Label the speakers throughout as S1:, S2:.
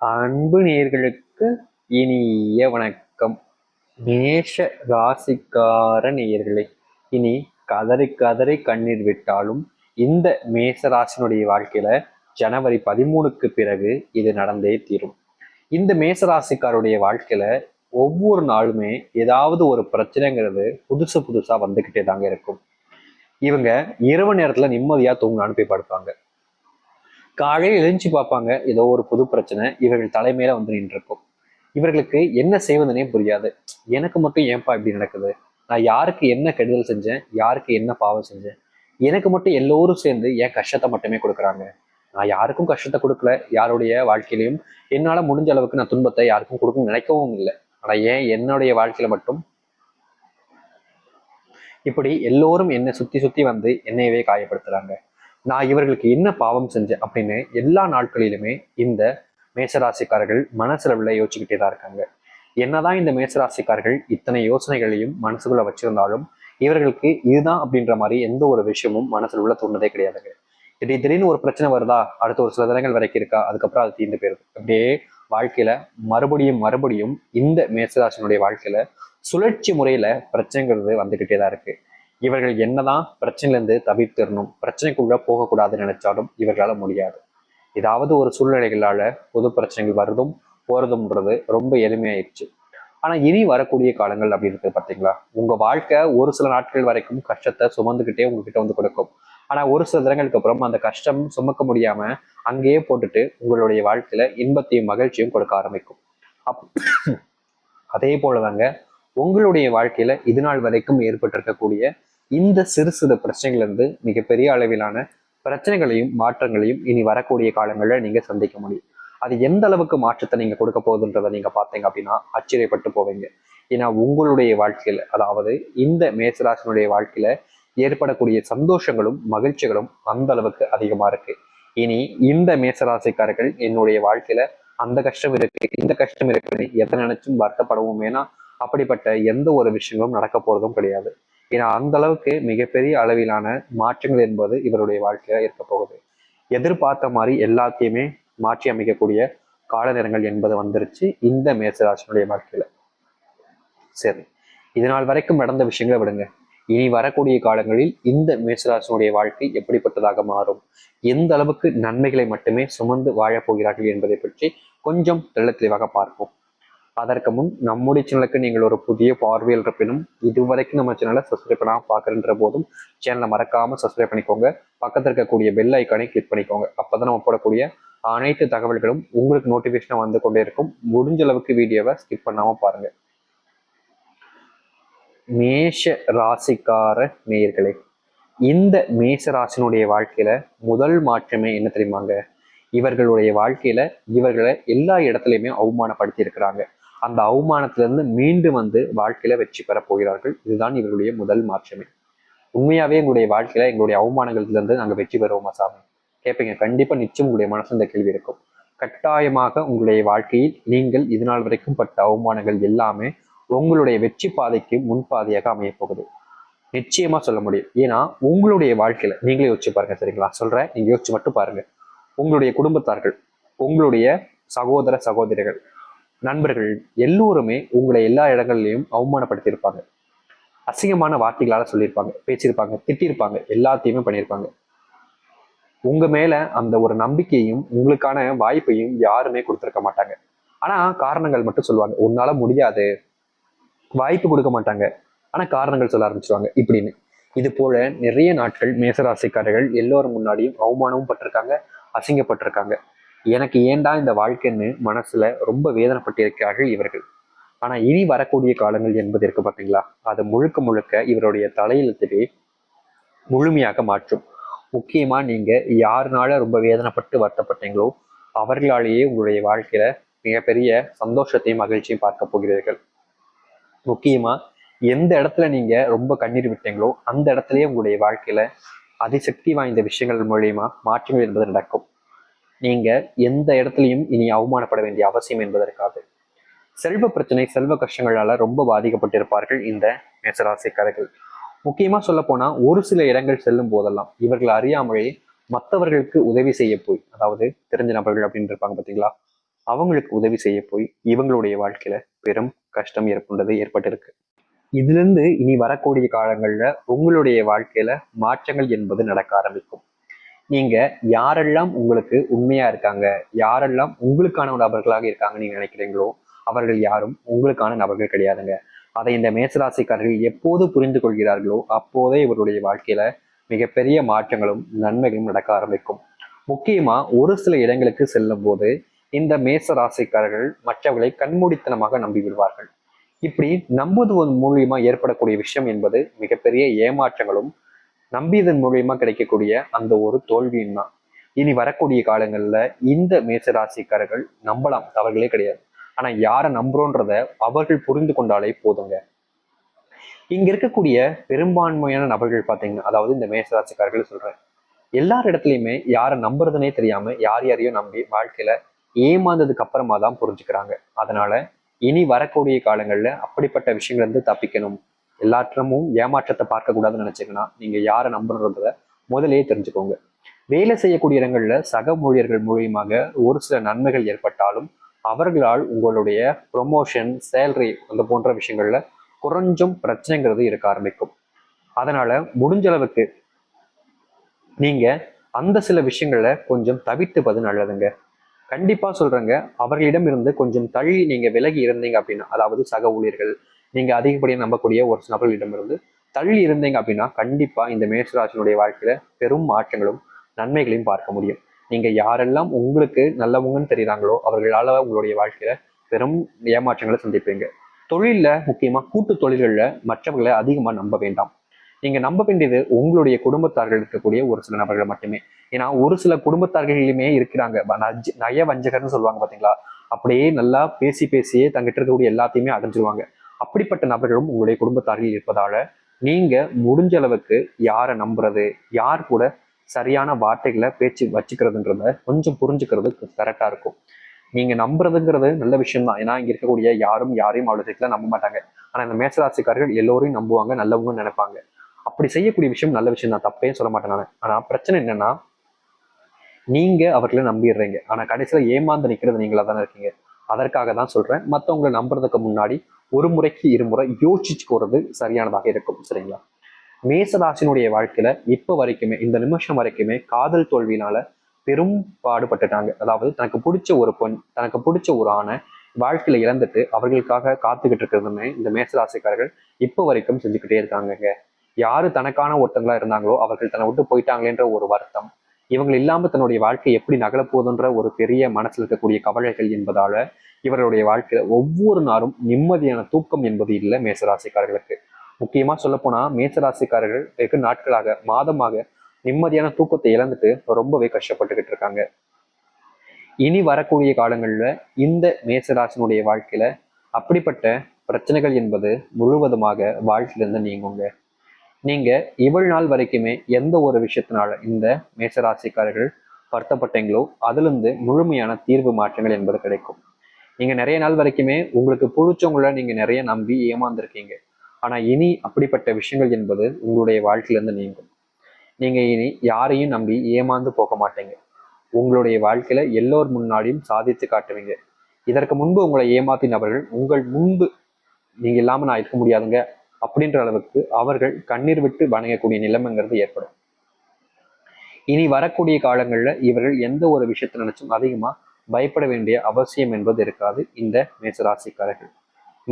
S1: அன்பு நேயர்களுக்கு இனிய வணக்கம். மேஷ ராசிக்கார நேயர்களே, இனி கதறி கதறி கண்ணீர் விட்டாலும் இந்த மேஷ ராசினுடைய வாழ்க்கையில ஜனவரி 13க்கு பிறகு இது நடந்தே தீரும். இந்த மேஷ ராசிக்காருடைய வாழ்க்கையில ஒவ்வொரு நாளுமே ஏதாவது ஒரு பிரச்சனைங்கிறது புதுசு புதுசா வந்துகிட்டே தாங்க இருக்கும். இவங்க இரவு நேரத்துல நிம்மதியா தூங்கலான்னு போய் படுப்பாங்க. காலையில் எழுந்துச்சு பார்ப்பாங்க, ஏதோ ஒரு புது பிரச்சனை இவர்கள் தலைமையில வந்து நின்றுருக்கும். இவர்களுக்கு என்ன செய்வதுனே புரியாது. எனக்கு மட்டும் ஏன்பா இப்படி நடக்குது? நான் யாருக்கு என்ன கெடுதல் செஞ்சேன்? யாருக்கு என்ன பாவம் செஞ்சேன்? எனக்கு மட்டும் எல்லோரும் சேர்ந்து என் கஷ்டத்தை மட்டுமே கொடுக்குறாங்க. நான் யாருக்கும் கஷ்டத்தை கொடுக்கல. யாருடைய வாழ்க்கையிலையும் என்னால முடிஞ்ச அளவுக்கு நான் துன்பத்தை யாருக்கும் கொடுக்க நினைக்கவும் இல்லை. ஆனா ஏன் என்னுடைய வாழ்க்கையில மட்டும் இப்படி எல்லோரும் என்னை சுத்தி சுத்தி வந்து என்னையவே காயப்படுத்துறாங்க? நான் இவர்களுக்கு என்ன பாவம் செஞ்சேன் அப்படின்னு எல்லா நாட்களிலுமே இந்த மேசராசிக்காரர்கள் மனசுல யோசிச்சுக்கிட்டே தான் இருக்காங்க. என்னதான் இந்த மேசராசிக்காரர்கள் இத்தனை யோசனைகளையும் மனசுக்குள்ள வச்சிருந்தாலும் இவர்களுக்கு இதுதான் அப்படின்ற மாதிரி எந்த ஒரு விஷயமும் மனசுல உள்ள தோணுதே கிடையாதுங்க. திடீர்னு ஒரு பிரச்சனை வருதா, அடுத்த ஒரு சில தினங்கள் வரைக்கும் இருக்கா, அதுக்கப்புறம் அது தீர்ந்து போயிருது. அப்படியே வாழ்க்கையில மறுபடியும் மறுபடியும் இந்த மேசராசினுடைய வாழ்க்கையில சுழற்சி முறையில பிரச்சனைங்கிறது வந்துகிட்டே தான் இருக்கு. இவர்கள் என்னதான் பிரச்சனையிலேருந்து தவிர்த்திடணும், பிரச்சனைக்குள்ள போகக்கூடாதுன்னு நினைச்சாலும் இவர்களால முடியாது. ஏதாவது ஒரு சூழ்நிலைகளால பொது பிரச்சனைகள் வருதும் போறதும்ன்றது ரொம்ப எளிமையாயிடுச்சு. ஆனா இனி வரக்கூடிய காலங்கள் அப்படின்றது பார்த்தீங்களா, உங்க வாழ்க்கை ஒரு சில நாட்கள் வரைக்கும் கஷ்டத்தை சுமந்துக்கிட்டே உங்ககிட்ட வந்து கொடுக்கும். ஆனா ஒரு சில தினங்களுக்கு அப்புறம் அந்த கஷ்டம் சுமக்க முடியாம அங்கேயே போட்டுட்டு உங்களுடைய வாழ்க்கையில இன்பத்தையும் மகிழ்ச்சியும் கொடுக்க ஆரம்பிக்கும். அதே போலதாங்க உங்களுடைய வாழ்க்கையில இது நாள் வரைக்கும் ஏற்பட்டிருக்கக்கூடிய இந்த சிறு சிறு பிரச்சனைகள்லேருந்து மிகப்பெரிய அளவிலான பிரச்சனைகளையும் மாற்றங்களையும் இனி வரக்கூடிய காலங்களில் நீங்க சந்திக்க முடியும். அது எந்த அளவுக்கு மாற்றத்தை நீங்க கொடுக்க போகுதுன்றதை நீங்க பார்த்தீங்க அப்படின்னா ஆச்சரியப்பட்டு போவீங்க. ஏன்னா உங்களுடைய வாழ்க்கையில, அதாவது இந்த மேசராசினுடைய வாழ்க்கையில ஏற்படக்கூடிய சந்தோஷங்களும் மகிழ்ச்சிகளும் அந்த அளவுக்கு அதிகமா இருக்கு. இனி இந்த மேசராசிக்காரர்கள் என்னுடைய வாழ்க்கையில அந்த கஷ்டம் இருக்கு, இந்த கஷ்டம் இருக்குன்னு எத்தனை நினைச்சும் வருத்தப்படவும் வேணாம். அப்படிப்பட்ட எந்த ஒரு விஷயங்களும் நடக்க போறதும் கிடையாது. ஏன்னா அந்த அளவுக்கு மிகப்பெரிய அளவிலான மாற்றங்கள் என்பது இவருடைய வாழ்க்கையில இருக்க போகுது. எதிர்பார்த்த மாதிரி எல்லாத்தையுமே மாற்றி அமைக்கக்கூடிய கால நேரங்கள் என்பது வந்துருச்சு இந்த மேசராசினுடைய வாழ்க்கையில. சரி, இது நாள் வரைக்கும் நடந்த விஷயங்களை விடுங்க. இனி வரக்கூடிய காலங்களில் இந்த மேசராசினுடைய வாழ்க்கை எப்படிப்பட்டதாக மாறும், எந்த அளவுக்கு நன்மைகளை மட்டுமே சுமந்து வாழப் போகிறார்கள் என்பதை பற்றி கொஞ்சம் தெள்ள தெளிவாக பார்ப்போம். அதற்கு முன் நம்முடைய சேனலுக்கு நீங்கள் ஒரு புதிய பார்வையில் இருப்பினும் இதுவரைக்கும் நம்ம சேனலை சப்ஸ்கிரைப் பண்ணாமல் பார்க்குறன்ற போதும் சேனலை மறக்காமல் சப்ஸ்கிரைப் பண்ணிக்கோங்க. பக்கத்தில் இருக்கக்கூடிய பெல் ஐக்கானை கிளிக் பண்ணிக்கோங்க. அப்போ தான் நம்ம போடக்கூடிய அனைத்து தகவல்களும் உங்களுக்கு நோட்டிஃபிகேஷனாக வந்து கொண்டே இருக்கும். முடிஞ்ச அளவுக்கு வீடியோவை ஸ்கிப் பண்ணாமல் பாருங்கள். மேஷ ராசிக்கார நேயர்களே, இந்த மேஷ ராசினுடைய வாழ்க்கையில முதல் மாற்றமே என்ன தெரியுமாங்க? இவர்களுடைய வாழ்க்கையில இவர்களை எல்லா இடத்துலையுமே அவமானப்படுத்தி இருக்கிறாங்க. அந்த அவமானத்திலிருந்து மீண்டு வந்து வாழ்க்கையில வெற்றி பெற போகிறார்கள். இதுதான் இவர்களுடைய முதல் மாற்றமே. உண்மையாவே எங்களுடைய வாழ்க்கையில எங்களுடைய அவமானங்கள்ல இருந்து நாங்கள் வெற்றி பெறுவோமா சாமி கேட்பீங்க. கண்டிப்பா நிச்சயம் உங்களுடைய மனசு இந்த கேள்வி இருக்கும். கட்டாயமாக உங்களுடைய வாழ்க்கையில் நீங்கள் இது நாள் வரைக்கும் பட்ட அவமானங்கள் எல்லாமே உங்களுடைய வெற்றி பாதைக்கு முன்பாதையாக அமைய போகுது. நிச்சயமா சொல்ல முடியும். ஏன்னா உங்களுடைய வாழ்க்கையில நீங்களே யோசிச்சு பாருங்க. சரிங்களா, சொல்றேன், நீங்க யோசிச்சு மட்டும் பாருங்க. உங்களுடைய குடும்பத்தார்கள், உங்களுடைய சகோதர சகோதரிகள், நண்பர்கள் எல்லோருமே உங்களை எல்லா இடங்கள்லையும் அவமானப்படுத்தியிருப்பாங்க. அசிங்கமான வார்த்தைகளால சொல்லியிருப்பாங்க, பேசியிருப்பாங்க, திட்டிருப்பாங்க, எல்லாத்தையுமே பண்ணியிருப்பாங்க. உங்க மேல அந்த ஒரு நம்பிக்கையும் உங்களுக்கான வாய்ப்பையும் யாருமே கொடுத்துருக்க மாட்டாங்க. ஆனா காரணங்கள் மட்டும் சொல்லுவாங்க. உன்னால முடியாது, வாய்ப்பு கொடுக்க மாட்டாங்க, ஆனா காரணங்கள் சொல்ல ஆரம்பிச்சிருவாங்க இப்படின்னு. இது போல நிறைய நாட்கள் மேசராசிக்காரர்கள் எல்லோரும் முன்னாடியும் அவமானமும் பட்டிருக்காங்க, அசிங்கப்பட்டிருக்காங்க. எனக்கு ஏண்டா இந்த வாழ்க்கைன்னு மனசுல ரொம்ப வேதனைப்பட்டிருக்கிறார்கள் இவர்கள். ஆனா இனி வரக்கூடிய காலங்கள் என்பது இருக்கு பார்த்தீங்களா, அது முழுக்க முழுக்க இவருடைய தலையெழுத்திலே முழுமையாக மாற்றும். முக்கியமா நீங்க யாருனால ரொம்ப வேதனைப்பட்டு வருத்தப்பட்டீங்களோ அவர்களாலேயே உங்களுடைய வாழ்க்கையில மிகப்பெரிய சந்தோஷத்தையும் மகிழ்ச்சியும் பார்க்க போகிறீர்கள். முக்கியமா எந்த இடத்துல நீங்க ரொம்ப கண்ணீர் விட்டீங்களோ அந்த இடத்துலயே உங்களுடைய வாழ்க்கையில அதிசக்தி வாய்ந்த விஷயங்கள் மூலியமா மாற்றங்கள் என்பது நடக்கும். நீங்க எந்த இடத்துலையும் இனி அவமானப்பட வேண்டிய அவசியம் என்பது இருக்காது. செல்வ பிரச்சனை, செல்வ கஷ்டங்களால ரொம்ப பாதிக்கப்பட்டிருப்பார்கள் இந்த மேசராசிக்காரர்கள். முக்கியமா சொல்ல போனா ஒரு சில இடங்கள் செல்லும் போதெல்லாம் இவர்கள் அறியாமலே மற்றவர்களுக்கு உதவி செய்ய போய், அதாவது தெரிஞ்ச நபர்கள் அப்படின்னு இருப்பாங்க பார்த்தீங்களா, அவங்களுக்கு உதவி செய்ய போய் இவங்களுடைய வாழ்க்கையில பெரும் கஷ்டம் ஏற்பட்டிருக்கு. இதுல இருந்து இனி வரக்கூடிய காலங்கள்ல உங்களுடைய வாழ்க்கையில மாற்றங்கள் என்பது நடக்க ஆரம்பிக்கும். நீங்க யாரெல்லாம் உங்களுக்கு உண்மையா இருக்காங்க, யாரெல்லாம் உங்களுக்கான நபர்களாக இருக்காங்க நீங்க நினைக்கிறீங்களோ அவர்கள் யாரும் உங்களுக்கான நபர்கள் கிடையாதுங்க. அதை இந்த மேசராசிக்காரர்கள் எப்போது புரிந்து கொள்கிறார்களோ அப்போதே இவருடைய வாழ்க்கையில மிகப்பெரிய மாற்றங்களும் நன்மைகளும் நடக்க ஆரம்பிக்கும். முக்கியமா ஒரு சில இடங்களுக்கு செல்லும் போது இந்த மேச ராசிக்காரர்கள் மற்றவர்களை கண்மூடித்தனமாக நம்பி விடுவார்கள். இப்படி நம்புவதன் மூலியமா ஏற்படக்கூடிய விஷயம் என்பது மிகப்பெரிய ஏமாற்றங்களும் நம்பியதன் மூலியமா கிடைக்கக்கூடிய அந்த ஒரு தோல்வியும் தான். இனி வரக்கூடிய காலங்கள்ல இந்த மேசராசிக்காரர்கள் நம்பலாம், தவறுகளே கிடையாது. ஆனா யாரை நம்புறோன்றத அவர்கள் புரிந்து கொண்டாலே போதுங்க. இங்க இருக்கக்கூடிய பெரும்பான்மையான நபர்கள் பாத்தீங்கன்னா, அதாவது இந்த மேசராசிக்காரர்கள் சொல்றேன், எல்லார் இடத்துலயுமே யாரை நம்புறதுனே தெரியாம யார் யாரையும் நம்பி வாழ்க்கையில ஏமாந்ததுக்கு அப்புறமா தான் புரிஞ்சுக்கிறாங்க. அதனால இனி வரக்கூடிய காலங்கள்ல அப்படிப்பட்ட விஷயங்கள் இருந்து தப்பிக்கணும், எல்லாற்றமும் ஏமாற்றத்தை பார்க்க கூடாதுன்னு நினைச்சீங்கன்னா நீங்க யாரை நம்புறத முதலே தெரிஞ்சுக்கோங்க. வேலை செய்யக்கூடிய இடங்கள்ல சக ஊழியர்கள் மூலியமாக ஒரு சில நன்மைகள் ஏற்பட்டாலும் அவர்களால் உங்களுடைய ப்ரொமோஷன், சேலரி அந்த போன்ற விஷயங்கள்ல கொஞ்சம் பிரச்சனைங்கிறது இருக்க ஆரம்பிக்கும். அதனால முடிஞ்ச அளவுக்கு நீங்க அந்த சில விஷயங்களை கொஞ்சம் தவிர்த்துப்பது நல்லதுங்க. கண்டிப்பா சொல்றேங்க, அவர்களிடம் இருந்து கொஞ்சம் தள்ளி நீங்க விலகி இருந்தீங்க அப்படின்னா, அதாவது சக ஊழியர்கள், நீங்க அதிகப்படியாக நம்பக்கூடிய ஒரு நபர்களிடம் இருந்து தள்ளி இருந்தீங்க அப்படின்னா கண்டிப்பா இந்த மேஷராசினுடைய வாழ்க்கையில பெரும் மாற்றங்களும் நன்மைகளையும் பார்க்க முடியும். நீங்க யாரெல்லாம் உங்களுக்கு நல்லவங்கன்னு தெரியுறாங்களோ அவர்களால உங்களுடைய வாழ்க்கையில பெரும் ஏமாற்றங்களை சந்திப்பீங்க. தொழில்ல முக்கியமா கூட்டு தொழில்கள்ல மற்றவர்களை அதிகமா நம்ப வேண்டாம். நீங்க நம்ப வேண்டியது உங்களுடைய குடும்பத்தார்கள் இருக்கக்கூடிய ஒரு சில நபர்கள் மட்டுமே. ஏன்னா ஒரு சில குடும்பத்தார்களுமே இருக்கிறாங்க, நய வஞ்சகர்னு சொல்லுவாங்க பாத்தீங்களா, அப்படியே நல்லா பேசி பேசியே தங்கிட்ட இருக்கக்கூடிய எல்லாத்தையுமே அடைஞ்சிருவாங்க. அப்படிப்பட்ட நபர்களும் உங்களுடைய குடும்பத்தார்கள் இருப்பதால நீங்க முடிஞ்ச அளவுக்கு யாரை நம்புறது, யார் கூட சரியான வார்த்தைகளை பேச்சு வச்சுக்கிறதுன்றத கொஞ்சம் புரிஞ்சுக்கிறது கரெக்டா இருக்கும். நீங்க நம்புறதுங்கிறது நல்ல விஷயம் தான். ஏன்னா இங்க இருக்கக்கூடிய யாரும் யாரையும் அவ்வளவு சீக்கிரம் நம்ப மாட்டாங்க. ஆனா இந்த மேசராசிக்காரர்கள் எல்லோரையும் நம்புவாங்க, நல்லவங்க நினைப்பாங்க. அப்படி செய்யக்கூடிய விஷயம் நல்ல விஷயம் தான், தப்பே சொல்ல மாட்டேன் நான். ஆனா பிரச்சனை என்னன்னா, நீங்க அவர்களை நம்பிடுறீங்க, ஆனா கடைசியில ஏமாந்து நிக்கிறது நீங்களா தானே இருக்கீங்க. அதற்காக தான் சொல்றேன், மற்றவங்களை நம்புறதுக்கு முன்னாடி ஒரு முறைக்கு இருமுறை யோசிச்சுக்கிறது சரியானதாக இருக்கும். சரிங்களா? மேசராசினுடைய வாழ்க்கையில இப்ப வரைக்குமே, இந்த நிமிஷம் வரைக்குமே காதல் தோல்வியினால பெரும் பாடுபட்டுட்டாங்க. அதாவது தனக்கு பிடிச்ச ஒரு பெண், தனக்கு பிடிச்ச ஒரு ஆணை வாழ்க்கையில இழந்துட்டு அவர்களுக்காக காத்துக்கிட்டு இருக்கிறதுமே இந்த மேசராசிக்காரர்கள் இப்ப வரைக்கும் செஞ்சுக்கிட்டே இருக்காங்க. யாரு தனக்கான ஒருத்தங்களா இருந்தாங்களோ அவர்கள் தன்னை விட்டு போயிட்டாங்களேன்ற ஒரு வருத்தம், இவங்க இல்லாம தன்னுடைய வாழ்க்கை எப்படி நகலப்போகுதுன்ற ஒரு பெரிய மனசுல இருக்கக்கூடிய கவலைகள் என்பதால இவர்களுடைய வாழ்க்கையில ஒவ்வொரு நாளும் நிம்மதியான தூக்கம் என்பது இல்லை மேசராசிக்காரர்களுக்கு. முக்கியமா சொல்ல போனா மேசராசிக்காரர்கள் வெகு நாட்களாக, மாதமாக நிம்மதியான தூக்கத்தை இழந்துட்டு ரொம்பவே கஷ்டப்பட்டுக்கிட்டு இருக்காங்க. இனி வரக்கூடிய காலங்கள்ல இந்த மேசராசினுடைய வாழ்க்கையில அப்படிப்பட்ட பிரச்சனைகள் என்பது முழுவதுமாக வாழ்க்கையிலிருந்து நீங்குங்க. நீங்க இவ்வளவு நாள் வரைக்குமே எந்த ஒரு விஷயத்தினால இந்த மேசராசிக்காரர்கள் வருத்தப்பட்டீங்களோ அதுல இருந்து முழுமையான தீர்வு மாற்றங்கள் என்பது கிடைக்கும். நீங்க நிறைய நாள் வரைக்குமே உங்களுக்கு பிடிச்சவங்கள நீங்க நிறைய நம்பி ஏமாந்துருக்கீங்க. ஆனா இனி அப்படிப்பட்ட விஷயங்கள் என்பது உங்களுடைய வாழ்க்கையில இருந்து நீங்கும். நீங்க இனி யாரையும் நம்பி ஏமாந்து போக மாட்டீங்க. உங்களுடைய வாழ்க்கையில எல்லோர் முன்னாடியும் சாதித்து காட்டுவீங்க. இதற்கு முன்பு உங்களை ஏமாத்தினவர்கள் உங்கள் முன்பு நீங்க இல்லாம நான் இருக்க முடியாதுங்க அப்படின்ற அளவுக்கு அவர்கள் கண்ணீர் விட்டு வணங்கக்கூடிய நிலைமைங்கிறது ஏற்படும். இனி வரக்கூடிய காலங்கள்ல இவர்கள் எந்த ஒரு விஷயத்தை நினைச்சும் அதிகமா பயப்பட வேண்டிய அவசியம் என்பது இருக்காது. இந்த மேசராசிக்காரர்கள்,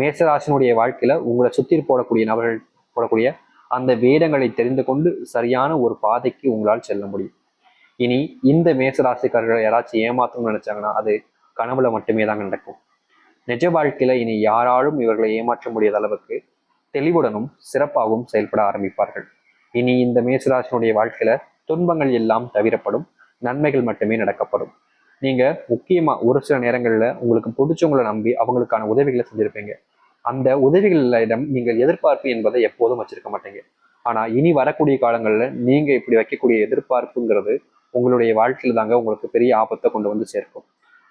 S1: மேசராசினுடைய வாழ்க்கையில உங்களை சுத்தி போடக்கூடிய நபர்கள் போடக்கூடிய அந்த வேடங்களை தெரிந்து கொண்டு சரியான ஒரு பாதைக்கு உங்களால் செல்ல முடியும். இனி இந்த மேசராசிக்காரர்களை யாராச்சும் ஏமாத்தணும்னு நினைச்சாங்கன்னா அது கனவுல மட்டுமே தாங்க நடக்கும். நிஜ வாழ்க்கையில இனி யாராலும் இவர்களை ஏமாற்ற முடியாத அளவுக்கு தெளிவுடனும் சிறப்பாகவும் செயல்பட ஆரம்பிப்பார்கள். இனி இந்த மேசராசினுடைய வாழ்க்கையில துன்பங்கள் எல்லாம் தவிரப்படும், நன்மைகள் மட்டுமே நடக்கப்படும். நீங்க முக்கியமா ஒரு சில நேரங்கள்ல உங்களுக்கு பிடிச்சவங்களை நம்பி அவங்களுக்கான உதவிகளை செஞ்சிருப்பீங்க. அந்த உதவிகளிடம் நீங்கள் எதிர்பார்ப்பு என்பதை எப்போதும் வச்சிருக்க மாட்டீங்க. ஆனா இனி வரக்கூடிய காலங்கள்ல நீங்க இப்படி வைக்கக்கூடிய எதிர்பார்ப்புங்கிறது உங்களுடைய வாழ்க்கையில தாங்க உங்களுக்கு பெரிய ஆபத்தை கொண்டு வந்து சேர்க்கும்.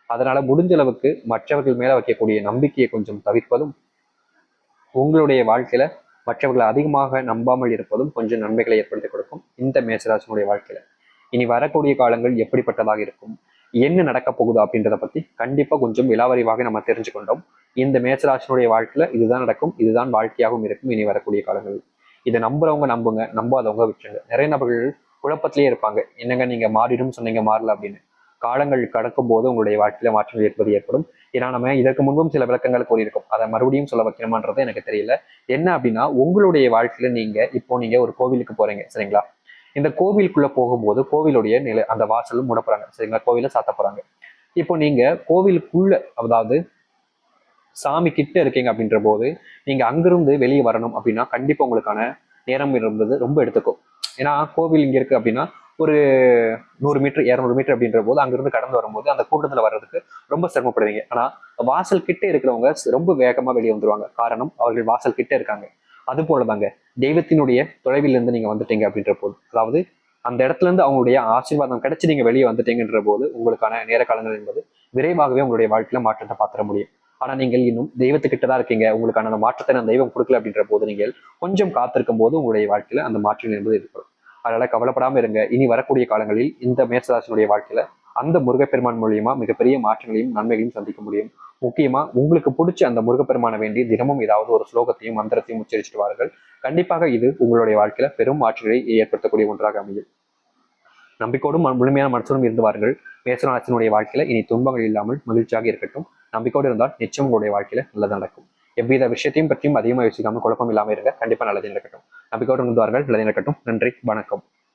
S1: அதனால முடிஞ்ச அளவுக்கு மற்றவர்கள் மேல வைக்கக்கூடிய நம்பிக்கையை கொஞ்சம் தவிர்ப்பதும், உங்களுடைய வாழ்க்கையில மற்றவர்களை அதிகமாக நம்பாமல் இருப்பதும் கொஞ்சம் நன்மைகளை ஏற்படுத்தி கொடுக்கும் இந்த மேசராசினுடைய வாழ்க்கையில. இனி வரக்கூடிய காலங்கள் எப்படிப்பட்டதாக இருக்கும், என்ன நடக்க போகுது அப்படின்றத பத்தி கண்டிப்பா கொஞ்சம் விலாவரிவாக நம்ம தெரிஞ்சுக்கொண்டோம். இந்த மேசராசினுடைய வாழ்க்கையில இதுதான் நடக்கும், இதுதான் வாழ்க்கையாகவும் இருக்கும் இனி வரக்கூடிய காலங்களில். இதை நம்புறவங்க நம்புங்க, நம்பாதவங்க விட்டுருங்க. நிறைய நபர்கள் குழப்பத்திலேயே இருப்பாங்க. என்னங்க நீங்க மாறிடும் சொன்னீங்க, மாறல அப்படின்னு. காலங்கள் கடக்கும் போது உங்களுடைய வாழ்க்கையில மாற்றங்கள் ஏற்படும். ஏன்னா நம்ம இதற்கு முன்பும் சில விளக்கங்கள் கூறியிருக்கோம். அதை மறுபடியும் சொல்ல வைக்கணுமான்றது எனக்கு தெரியல. என்ன அப்படின்னா, உங்களுடைய வாழ்க்கையில நீங்க ஒரு கோவிலுக்கு போறீங்க சரிங்களா? இந்த கோவிலுக்குள்ள போகும்போது கோவிலுடைய நிலை அந்த வாசலும் மூட போறாங்க சரிங்களா? கோவில சாத்த போறாங்க. இப்போ நீங்க கோவிலுக்குள்ள, அதாவது சாமி கிட்ட இருக்கீங்க அப்படின்ற போது நீங்க அங்கிருந்து வெளியே வரணும் அப்படின்னா கண்டிப்பா உங்களுக்கான நேரம் இருந்தது ரொம்ப எடுத்துக்கும். ஏன்னா கோவில் இங்க இருக்கு அப்படின்னா ஒரு 100 மீட்டர் 200 மீட்டர் அப்படின்ற போது அங்கிருந்து கடந்து வரும்போது அந்த கூட்டத்துல வர்றதுக்கு ரொம்ப சிரமப்படுவீங்க. ஆனா வாசல் கிட்ட இருக்கிறவங்க ரொம்ப வேகமா வெளியே வந்துருவாங்க. காரணம், அவர்கள் வாசல் கிட்ட இருக்காங்க. அது போலதாங்க தெய்வத்தினுடைய தொலைவில் இருந்து நீங்க வந்துட்டீங்க அப்படின்ற போது, அதாவது அந்த இடத்துல இருந்து அவங்களுடைய ஆசீர்வாதம் கிடைச்சு நீங்க வெளியே வந்துட்டீங்கன்ற போது உங்களுக்கான நேர காலங்கள் என்பது விரைவாகவே உங்களுடைய வாழ்க்கையில மாற்றத்தை பார்த்துட முடியும். ஆனா நீங்கள் இன்னும் தெய்வத்துக்கிட்ட தான் இருக்கீங்க, உங்களுக்கான அந்த மாற்றத்தை அந்த தெய்வம் கொடுக்கல அப்படின்ற போது நீங்கள் கொஞ்சம் காத்திருக்கும் போது உங்களுடைய வாழ்க்கையில அந்த மாற்றம் என்பது ஏற்படும். அதனால கவலைப்படாம இருங்க. இனி வரக்கூடிய காலங்களில் இந்த மேசராசினுடைய வாழ்க்கையில அந்த முருகப்பெருமான் மூலியமா மிகப்பெரிய மாற்றங்களையும் நன்மைகளையும் சந்திக்க முடியும். முக்கியமா உங்களுக்கு பிடிச்ச அந்த முருகப்பெருமான வேண்டி தினமும் ஏதாவது ஒரு ஸ்லோகத்தையும் மந்திரத்தையும் உச்சரிச்சுட்டு வாருங்கள். கண்டிப்பாக இது உங்களுடைய வாழ்க்கையில பெரும் மாற்றங்களை ஏற்படுத்தக்கூடிய ஒன்றாக அமையும். நம்பிக்கையோடும் முழுமையான மனசுடன் இருந்து வாருங்கள். மேசராசினுடைய வாழ்க்கையில இனி துன்பங்கள் இல்லாமல் மகிழ்ச்சியாக இருக்கட்டும். நம்பிக்கையோடு இருந்தால் நிச்சயம் உங்களுடைய வாழ்க்கையில நல்லது நடக்கும். எவ்வித விஷயத்தையும் பற்றியும் அதிகமாக யோசிக்காமல் குழப்பம் இல்லாமல் இருங்க. கண்டிப்பா நல்லது நடக்கட்டும். நம்பிக்கையோடு இருந்து வாருங்கள். நல்லது நடக்கட்டும். நன்றி, வணக்கம்.